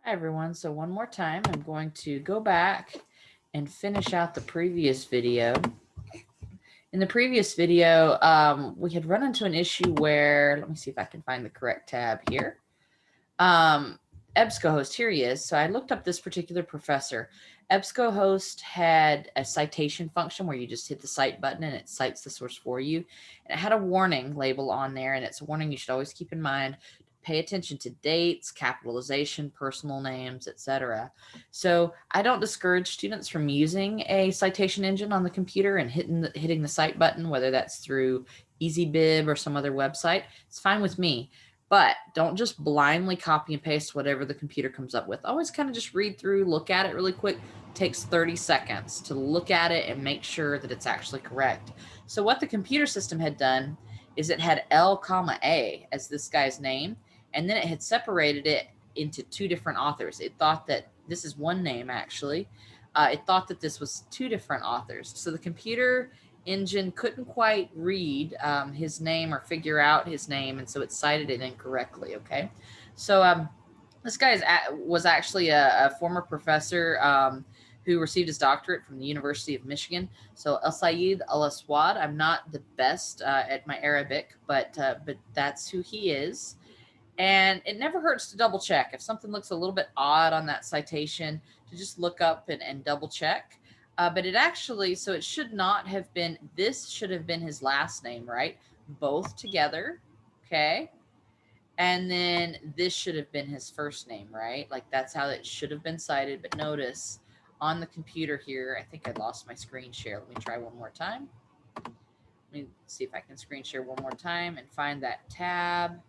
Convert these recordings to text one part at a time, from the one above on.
Hi everyone, so one more time I'm going to go back and finish out the previous video. In the previous video, we had run into an issue where, let me see if I can find the correct tab here. EbscoHost, here he is. So I looked up this particular professor. EbscoHost had a citation function where you just hit the cite button and it cites the source for you. And it had a warning label on there, and it's a warning you should always keep in mind. Pay attention to dates, capitalization, personal names, etc. So I don't discourage students from using a citation engine on the computer and hitting the cite button, whether that's through EasyBib or some other website. It's fine with me. But don't just blindly copy and paste whatever the computer comes up with. Always kind of just read through, look at it really quick. It takes 30 seconds to look at it and make sure that it's actually correct. So what the computer system had done is it had L comma A as this guy's name, and then it had separated it into two different authors. It thought that this is one name actually. It thought that this was two different authors. So the computer engine couldn't quite read his name or figure out his name, and so it cited it incorrectly. Okay, so this guy was actually a former professor who received his doctorate from the University of Michigan. So El Sayed Al Aswad. I'm not the best at my Arabic, but that's who he is. And it never hurts to double check. If something looks a little bit odd on that citation, to just look up and double check. But it actually, so it should not have been, this should have been his last name, right? Both together, okay? And then this should have been his first name, right? Like that's how it should have been cited. But notice on the computer here, I think I lost my screen share. Let me try one more time. Let me see if I can screen share one more time and find that tab.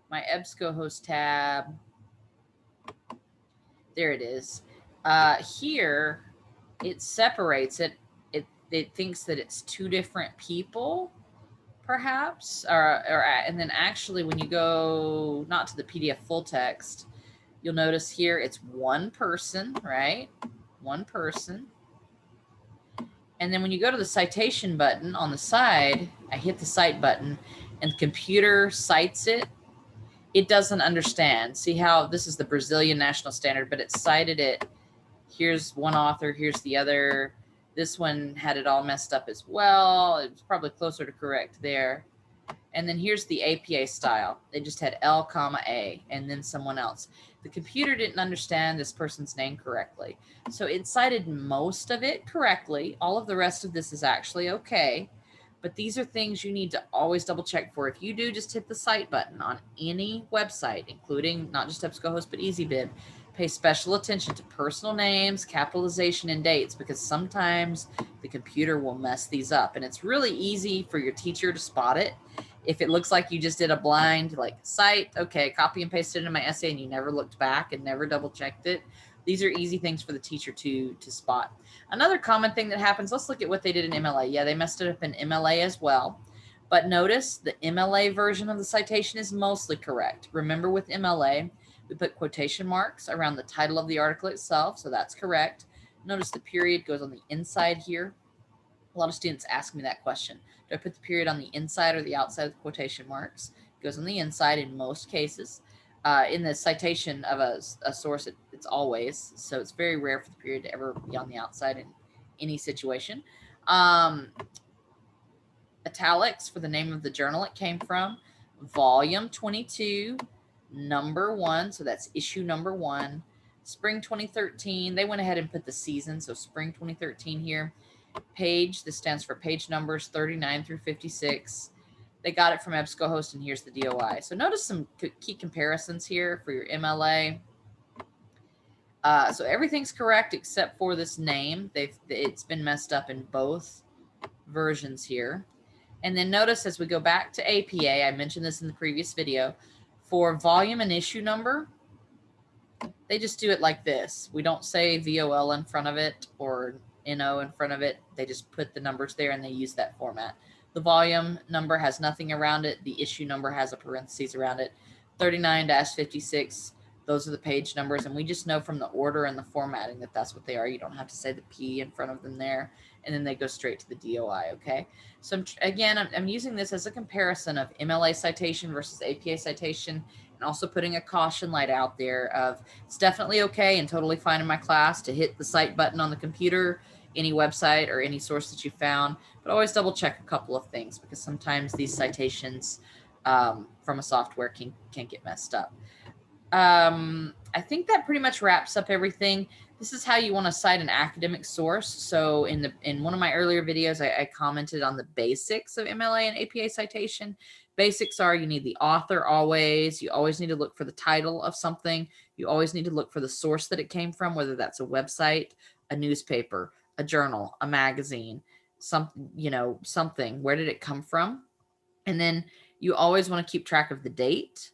My EbscoHost tab. There it is. Here, it separates it. It thinks that it's two different people, perhaps, and then actually when you go not to the PDF full text, you'll notice here it's one person, right? One person. And then when you go to the citation button on the side, I hit the cite button and the computer cites it. It doesn't understand. See how this is the Brazilian national standard, but it cited it. Here's one author, here's the other. This one had it all messed up as well. It was probably closer to correct there. And then here's the APA style. They just had L comma A and then someone else. The computer didn't understand this person's name correctly. So it cited most of it correctly. All of the rest of this is actually okay. But these are things you need to always double check for. If you do, just hit the cite button on any website, including not just EbscoHost, but EasyBib. Pay special attention to personal names, capitalization, and dates, because sometimes the computer will mess these up. And it's really easy for your teacher to spot it. If it looks like you just did a blind like cite, okay, copy and paste it into my essay and you never looked back and never double checked it, these are easy things for the teacher to spot. Another common thing that happens, let's look at what they did in MLA. Yeah, they messed it up in MLA as well. But notice the MLA version of the citation is mostly correct. Remember with MLA, we put quotation marks around the title of the article itself, so that's correct. Notice the period goes on the inside here. A lot of students ask me that question. Do I put the period on the inside or the outside of the quotation marks? It goes on the inside in most cases. In the citation of a source, it's always, so it's very rare for the period to ever be on the outside in any situation. Italics for the name of the journal it came from, volume 22, number 1, so that's issue number 1, spring 2013. They went ahead and put the season, so spring 2013 here. Page, this stands for page numbers 39 through 56. They got it from EbscoHost, and here's the DOI. So notice some key comparisons here for your MLA. So everything's correct except for this name. It's been messed up in both versions here. And then notice as we go back to APA, I mentioned this in the previous video, for volume and issue number, they just do it like this. We don't say VOL in front of it or NO in front of it. They just put the numbers there and they use that format. The volume number has nothing around it. The issue number has a parentheses around it. 39-56, those are the page numbers. And we just know from the order and the formatting that that's what they are. You don't have to say the P in front of them there. And then they go straight to the DOI, okay? So again, I'm using this as a comparison of MLA citation versus APA citation. And also putting a caution light out there of it's definitely okay and totally fine in my class to hit the cite button on the computer, any website or any source that you found, but always double check a couple of things because sometimes these citations from a software can get messed up. I think that pretty much wraps up everything. This is how you want to cite an academic source. So in one of my earlier videos, I commented on the basics of MLA and APA citation. Basics are you need the author always. You always need to look for the title of something. You always need to look for the source that it came from, whether that's a website, a newspaper, a journal, a magazine, something. Where did it come from? And then you always want to keep track of the date.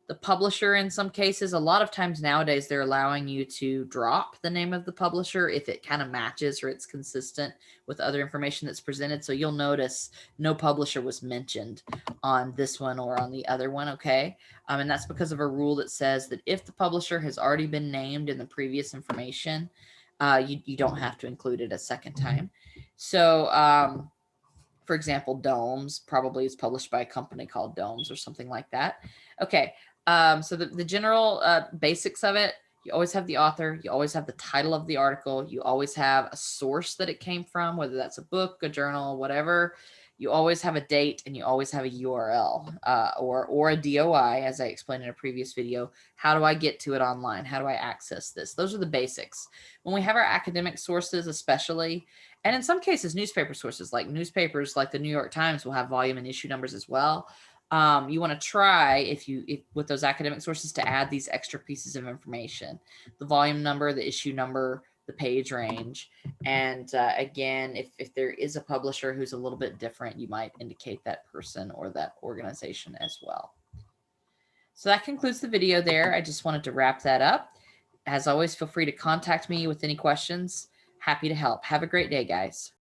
The publisher, in some cases, a lot of times nowadays, they're allowing you to drop the name of the publisher if it kind of matches or it's consistent with other information that's presented. So you'll notice no publisher was mentioned on this one or on the other one, okay? And that's because of a rule that says that if the publisher has already been named in the previous information, you don't have to include it a second time. So, for example, Domes probably is published by a company called Domes or something like that. Okay, so the general basics of it, you always have the author, you always have the title of the article, you always have a source that it came from, whether that's a book, a journal, whatever. You always have a date and you always have a URL or a DOI, as I explained in a previous video. How do I get to it online? How do I access this? Those are the basics. When we have our academic sources, especially, and in some cases, newspaper sources, like newspapers like the New York Times will have volume and issue numbers as well. You want to try, if with those academic sources, to add these extra pieces of information: the volume number, the issue number, the page range. And again, if there is a publisher who's a little bit different, you might indicate that person or that organization as well. So that concludes the video there. I just wanted to wrap that up. As always, feel free to contact me with any questions. Happy to help. Have a great day, guys.